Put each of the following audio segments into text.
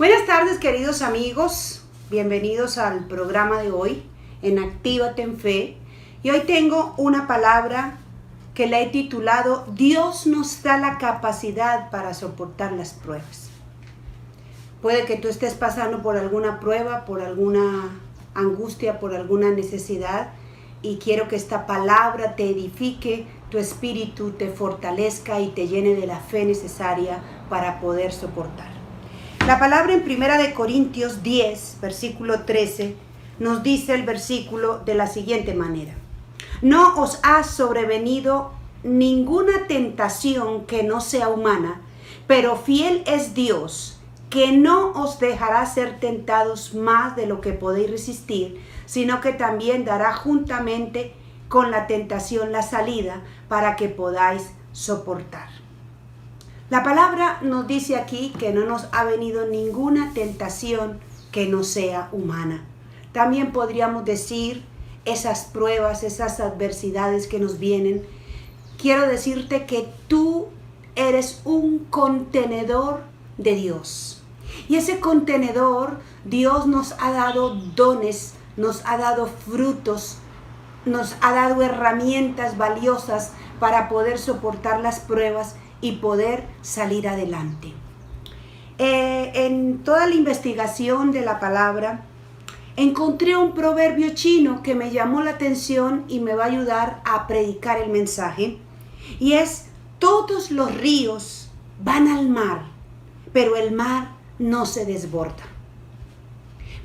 Buenas tardes, queridos amigos, bienvenidos al programa de hoy en Actívate en Fe. Y hoy tengo una palabra que la he titulado Dios nos da la capacidad para soportar las pruebas. Puede que tú estés pasando por alguna prueba, por alguna angustia, por alguna necesidad, y quiero que esta palabra te edifique tu espíritu, te fortalezca y te llene de la fe necesaria para poder soportar. La palabra en 1 Corintios 10, versículo 13, nos dice el versículo de la siguiente manera: no os ha sobrevenido ninguna tentación que no sea humana, pero fiel es Dios, que no os dejará ser tentados más de lo que podéis resistir, sino que también dará juntamente con la tentación la salida para que podáis soportar. La palabra nos dice aquí que no nos ha venido ninguna tentación que no sea humana. También podríamos decir esas pruebas, esas adversidades que nos vienen. Quiero decirte que tú eres un contenedor de Dios. Y ese contenedor, Dios nos ha dado dones, nos ha dado frutos, nos ha dado herramientas valiosas para poder soportar las pruebas y poder salir adelante. En toda la investigación de la palabra, encontré un proverbio chino que me llamó la atención y me va a ayudar a predicar el mensaje. Y es: todos los ríos van al mar, pero el mar no se desborda.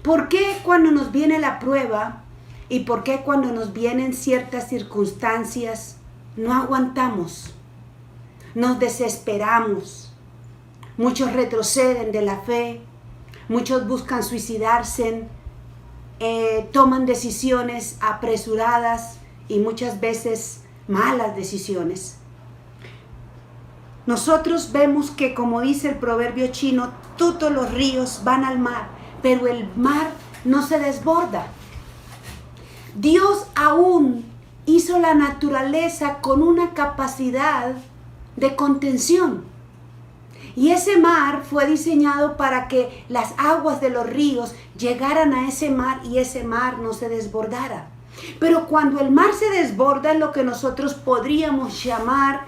¿Por qué cuando nos viene la prueba y por qué cuando nos vienen ciertas circunstancias no aguantamos? Nos desesperamos, muchos retroceden de la fe, muchos buscan suicidarse, toman decisiones apresuradas y muchas veces malas decisiones. Nosotros vemos que, como dice el proverbio chino, todos los ríos van al mar, pero el mar no se desborda. Dios aún hizo la naturaleza con una capacidad de contención. Y ese mar fue diseñado para que las aguas de los ríos llegaran a ese mar y ese mar no se desbordara. Pero cuando el mar se desborda es lo que nosotros podríamos llamar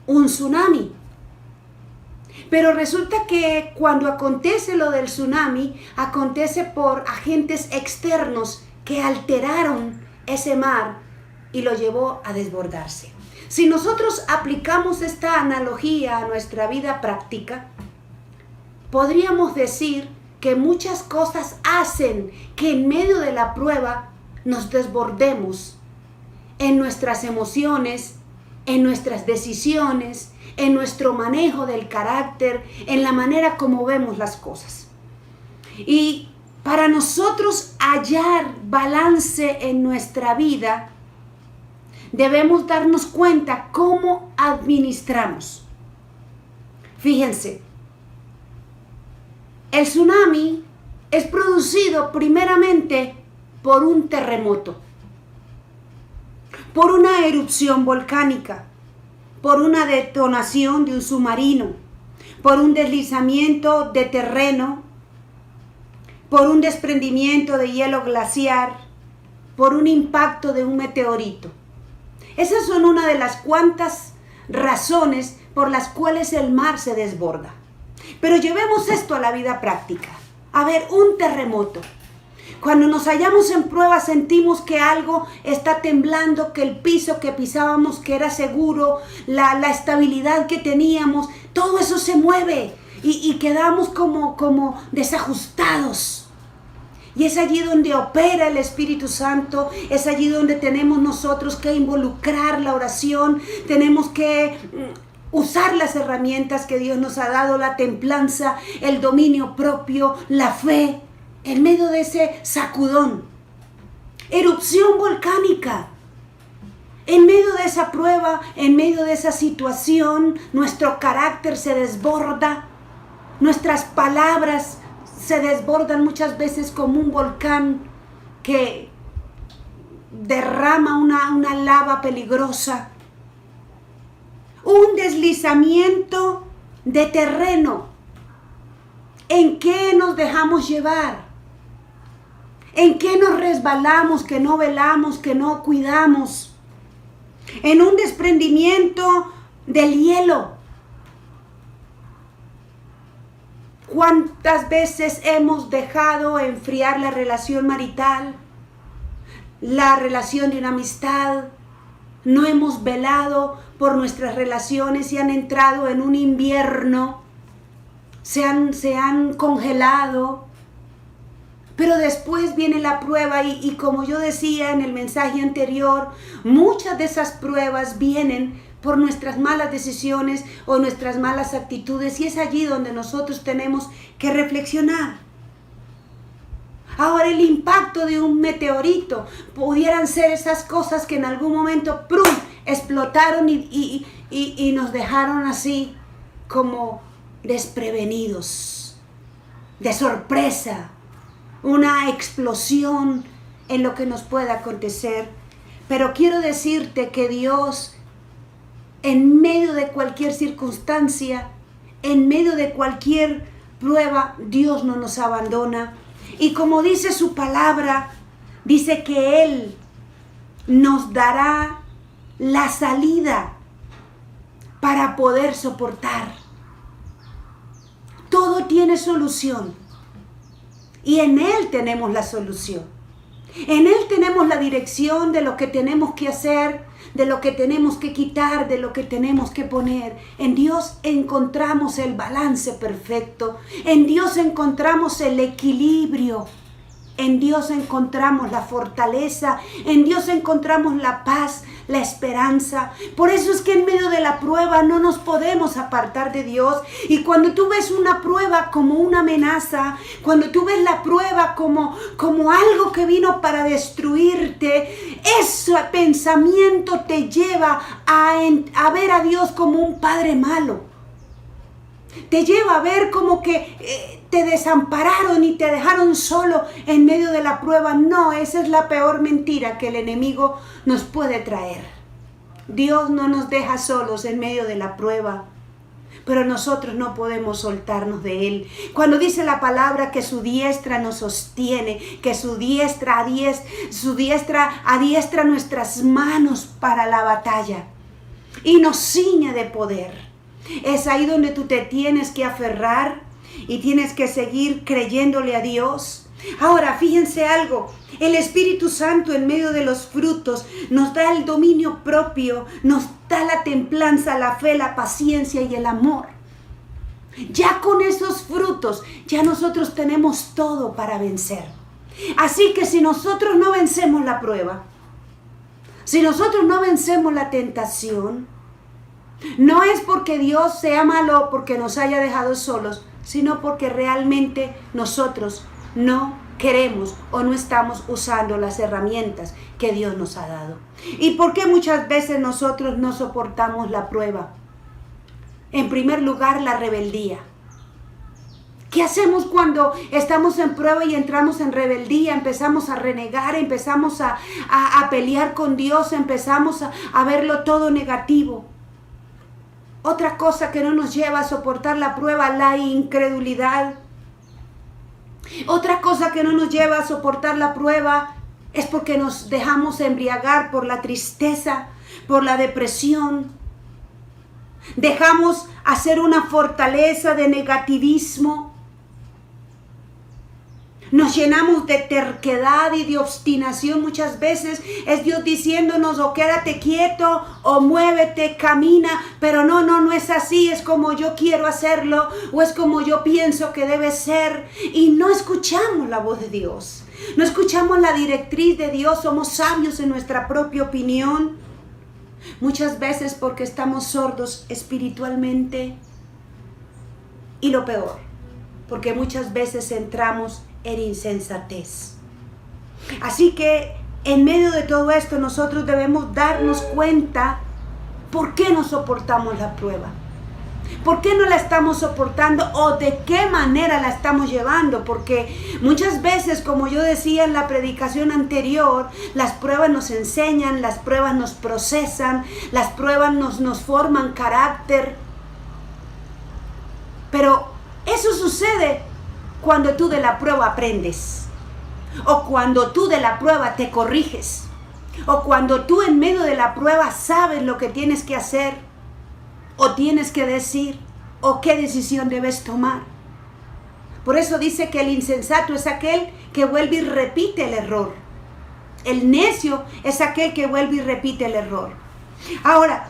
un tsunami. Pero resulta que cuando acontece lo del tsunami, acontece por agentes externos que alteraron ese mar y lo llevó a desbordarse. Si nosotros aplicamos esta analogía a nuestra vida práctica, podríamos decir que muchas cosas hacen que en medio de la prueba nos desbordemos en nuestras emociones, en nuestras decisiones, en nuestro manejo del carácter, en la manera como vemos las cosas. Y para nosotros hallar balance en nuestra vida, debemos darnos cuenta cómo administramos. Fíjense, el tsunami es producido primeramente por un terremoto, por una erupción volcánica, por una detonación de un submarino, por un deslizamiento de terreno, por un desprendimiento de hielo glaciar, por un impacto de un meteorito. Esas son una de las cuantas razones por las cuales el mar se desborda. Pero llevemos esto a la vida práctica. A ver, un terremoto. Cuando nos hallamos en prueba sentimos que algo está temblando, que el piso que pisábamos que era seguro, la estabilidad que teníamos, todo eso se mueve y quedamos como desajustados. Y es allí donde opera el Espíritu Santo, es allí donde tenemos nosotros que involucrar la oración, tenemos que usar las herramientas que Dios nos ha dado, la templanza, el dominio propio, la fe, en medio de ese sacudón. Erupción volcánica. En medio de esa prueba, en medio de esa situación, nuestro carácter se desborda, nuestras palabras se desbordan muchas veces como un volcán que derrama una lava peligrosa. Un deslizamiento de terreno ¿En qué nos dejamos llevar? ¿En qué nos resbalamos, que no velamos, que no cuidamos? En un desprendimiento del hielo. ¿Cuántas veces hemos dejado enfriar la relación marital, la relación de una amistad? No hemos velado por nuestras relaciones y han entrado en un invierno, se han congelado, pero después viene la prueba y como yo decía en el mensaje anterior, muchas de esas pruebas vienen por nuestras malas decisiones o nuestras malas actitudes, y es allí donde nosotros tenemos que reflexionar. Ahora, el impacto de un meteorito pudieran ser esas cosas que en algún momento ¡prum!, explotaron y nos dejaron así como desprevenidos, de sorpresa, una explosión en lo que nos pueda acontecer. Pero quiero decirte que Dios, en medio de cualquier circunstancia, en medio de cualquier prueba, Dios no nos abandona. Y como dice su palabra, dice que Él nos dará la salida para poder soportar. Todo tiene solución y en Él tenemos la solución. En Él tenemos la dirección de lo que tenemos que hacer, de lo que tenemos que quitar, de lo que tenemos que poner. En Dios encontramos el balance perfecto. En Dios encontramos el equilibrio. En Dios encontramos la fortaleza. En Dios encontramos la paz, la esperanza. Por eso es que en medio de la prueba no nos podemos apartar de Dios. Y cuando tú ves una prueba como una amenaza, cuando tú ves la prueba como algo que vino para destruirte, ese pensamiento te lleva a ver a Dios como un padre malo. Te lleva a ver como que te desampararon y te dejaron solo en medio de la prueba. No, esa es la peor mentira que el enemigo nos puede traer. Dios no nos deja solos en medio de la prueba, pero nosotros no podemos soltarnos de Él. Cuando dice la palabra que su diestra nos sostiene, que su diestra adiestra nuestras manos para la batalla y nos ciñe de poder. Es ahí donde tú te tienes que aferrar y tienes que seguir creyéndole a Dios. Ahora, fíjense algo. El Espíritu Santo en medio de los frutos nos da el dominio propio, nos da la templanza, la fe, la paciencia y el amor. Ya con esos frutos, ya nosotros tenemos todo para vencer. Así que si nosotros no vencemos la prueba, si nosotros no vencemos la tentación, no es porque Dios sea malo o porque nos haya dejado solos, sino porque realmente nosotros no queremos o no estamos usando las herramientas que Dios nos ha dado. ¿Y por qué muchas veces nosotros no soportamos la prueba? En primer lugar, la rebeldía. ¿Qué hacemos cuando estamos en prueba y entramos en rebeldía? Empezamos a renegar, empezamos a pelear con Dios, empezamos a verlo todo negativo. Otra cosa que no nos lleva a soportar la prueba, la incredulidad. Otra cosa que no nos lleva a soportar la prueba es porque nos dejamos embriagar por la tristeza, por la depresión. Dejamos hacer una fortaleza de negativismo. Nos llenamos de terquedad y de obstinación. Muchas veces es Dios diciéndonos o quédate quieto o muévete, camina. Pero no es así. Es como yo quiero hacerlo o es como yo pienso que debe ser. Y no escuchamos la voz de Dios. No escuchamos la directriz de Dios. Somos sabios en nuestra propia opinión. Muchas veces porque estamos sordos espiritualmente. Y lo peor, porque muchas veces entramos en insensatez. Así que en medio de todo esto nosotros debemos darnos cuenta por qué no soportamos la prueba, por qué no la estamos soportando o de qué manera la estamos llevando, porque muchas veces, como yo decía en la predicación anterior, las pruebas nos enseñan, las pruebas nos procesan, las pruebas nos forman carácter, pero eso sucede cuando tú de la prueba aprendes, o cuando tú de la prueba te corriges, o cuando tú en medio de la prueba sabes lo que tienes que hacer, o tienes que decir, o qué decisión debes tomar. Por eso dice que el insensato es aquel que vuelve y repite el error. El necio es aquel que vuelve y repite el error. Ahora,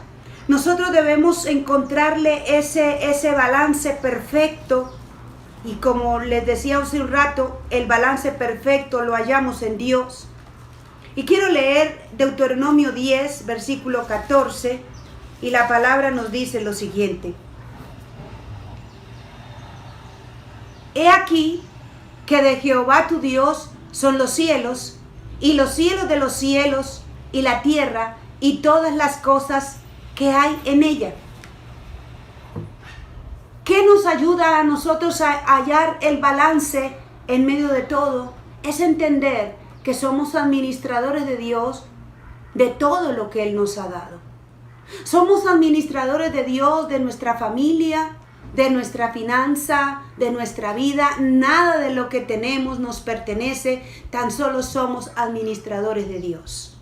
nosotros debemos encontrarle ese balance perfecto. Y como les decía hace un rato, el balance perfecto lo hallamos en Dios. Y quiero leer Deuteronomio 10, versículo 14. Y la palabra nos dice lo siguiente. He aquí que de Jehová tu Dios son los cielos, y los cielos de los cielos, y la tierra, y todas las cosas que hay en ella. ¿Qué nos ayuda a nosotros a hallar el balance en medio de todo? Es entender que somos administradores de Dios de todo lo que Él nos ha dado. Somos administradores de Dios, de nuestra familia, de nuestra finanza, de nuestra vida. Nada de lo que tenemos nos pertenece, tan solo somos administradores de Dios.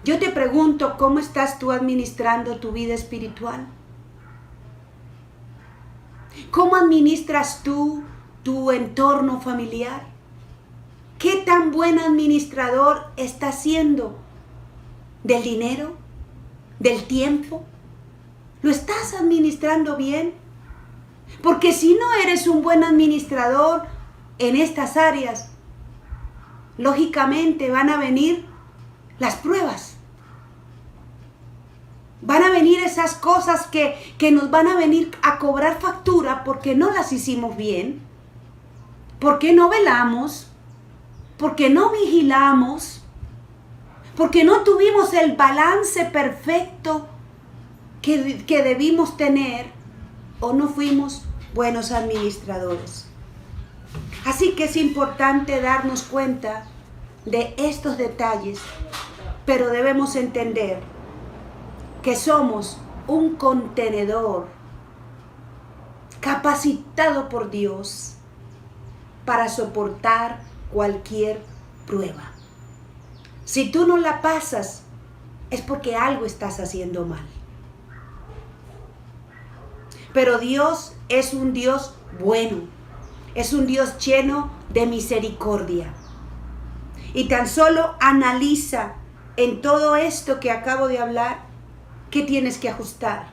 Yo te pregunto, ¿cómo estás tú administrando tu vida espiritual? ¿Cómo administras tú tu entorno familiar? ¿Qué tan buen administrador estás siendo del dinero, del tiempo? ¿Lo estás administrando bien? Porque si no eres un buen administrador en estas áreas, lógicamente van a venir las pruebas. Van a venir esas cosas que nos van a venir a cobrar factura porque no las hicimos bien, porque no velamos, porque no vigilamos, porque no tuvimos el balance perfecto que debimos tener, o no fuimos buenos administradores. Así que es importante darnos cuenta de estos detalles, pero debemos entender que somos un contenedor capacitado por Dios para soportar cualquier prueba. Si tú no la pasas, es porque algo estás haciendo mal. Pero Dios es un Dios bueno, es un Dios lleno de misericordia. Y tan solo analiza en todo esto que acabo de hablar, ¿qué tienes que ajustar?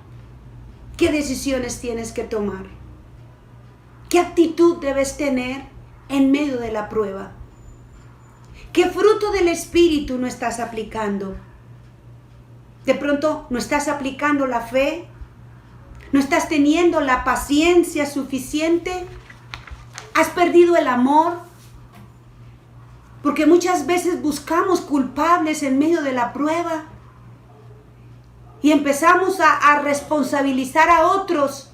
¿Qué decisiones tienes que tomar? ¿Qué actitud debes tener en medio de la prueba? ¿Qué fruto del Espíritu no estás aplicando? De pronto no estás aplicando la fe, no estás teniendo la paciencia suficiente, has perdido el amor, porque muchas veces buscamos culpables en medio de la prueba. Y empezamos a responsabilizar a otros.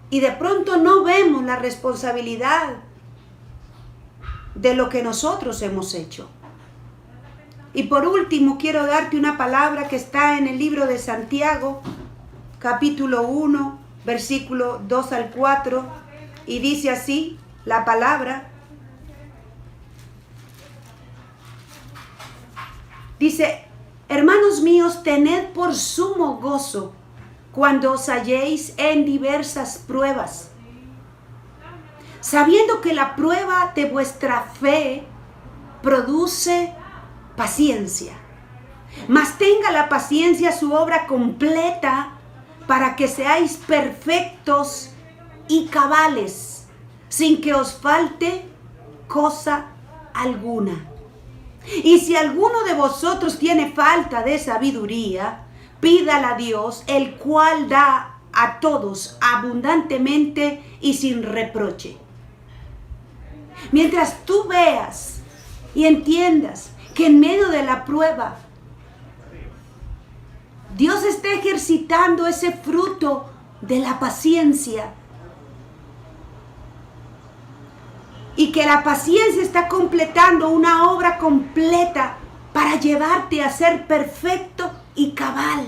Y de pronto no vemos la responsabilidad de lo que nosotros hemos hecho. Y por último, quiero darte una palabra que está en el libro de Santiago, capítulo 1, versículo 2 al 4. Y dice así la palabra. Dice: hermanos míos, tened por sumo gozo cuando os halléis en diversas pruebas, sabiendo que la prueba de vuestra fe produce paciencia. Mas tenga la paciencia su obra completa, para que seáis perfectos y cabales, sin que os falte cosa alguna. Y si alguno de vosotros tiene falta de sabiduría, pídala a Dios, el cual da a todos abundantemente y sin reproche. Mientras tú veas y entiendas que en medio de la prueba Dios está ejercitando ese fruto de la paciencia, y que la paciencia está completando una obra completa para llevarte a ser perfecto y cabal.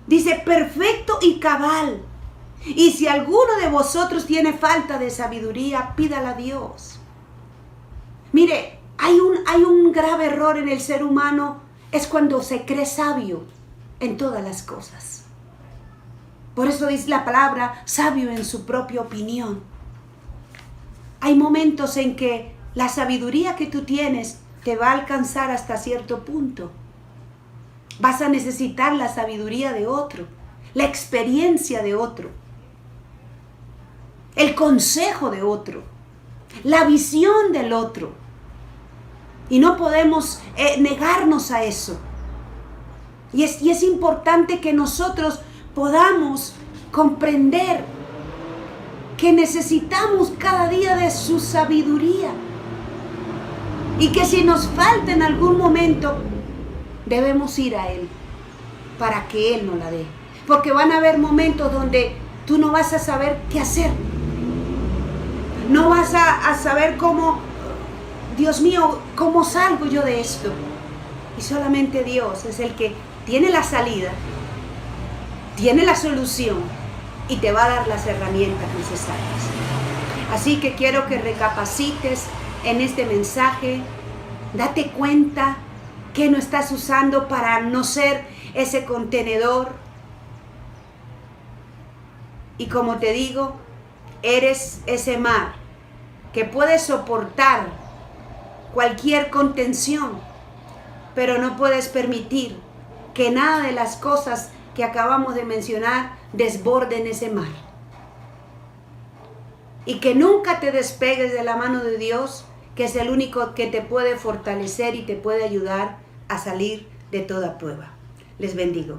Dice perfecto y cabal. Y si alguno de vosotros tiene falta de sabiduría, pídala a Dios. Mire, hay un grave error en el ser humano, es cuando se cree sabio en todas las cosas. Por eso dice la palabra, sabio en su propia opinión. Hay momentos en que la sabiduría que tú tienes te va a alcanzar hasta cierto punto. Vas a necesitar la sabiduría de otro, la experiencia de otro, el consejo de otro, la visión del otro. Y no podemos negarnos a eso. Y es importante que nosotros podamos comprender que necesitamos cada día de su sabiduría. Y que si nos falta en algún momento, debemos ir a Él para que Él nos la dé. Porque van a haber momentos donde tú no vas a saber qué hacer. No vas a saber cómo, Dios mío, cómo salgo yo de esto. Y solamente Dios es el que tiene la salida, tiene la solución y te va a dar las herramientas necesarias. Así que quiero que recapacites en este mensaje. Date cuenta que no estás usando para no ser ese contenedor. Y como te digo, eres ese mar que puede soportar cualquier contención, pero no puedes permitir que nada de las cosas que acabamos de mencionar desborden ese mar. Y que nunca te despegues de la mano de Dios, que es el único que te puede fortalecer y te puede ayudar a salir de toda prueba. Les bendigo.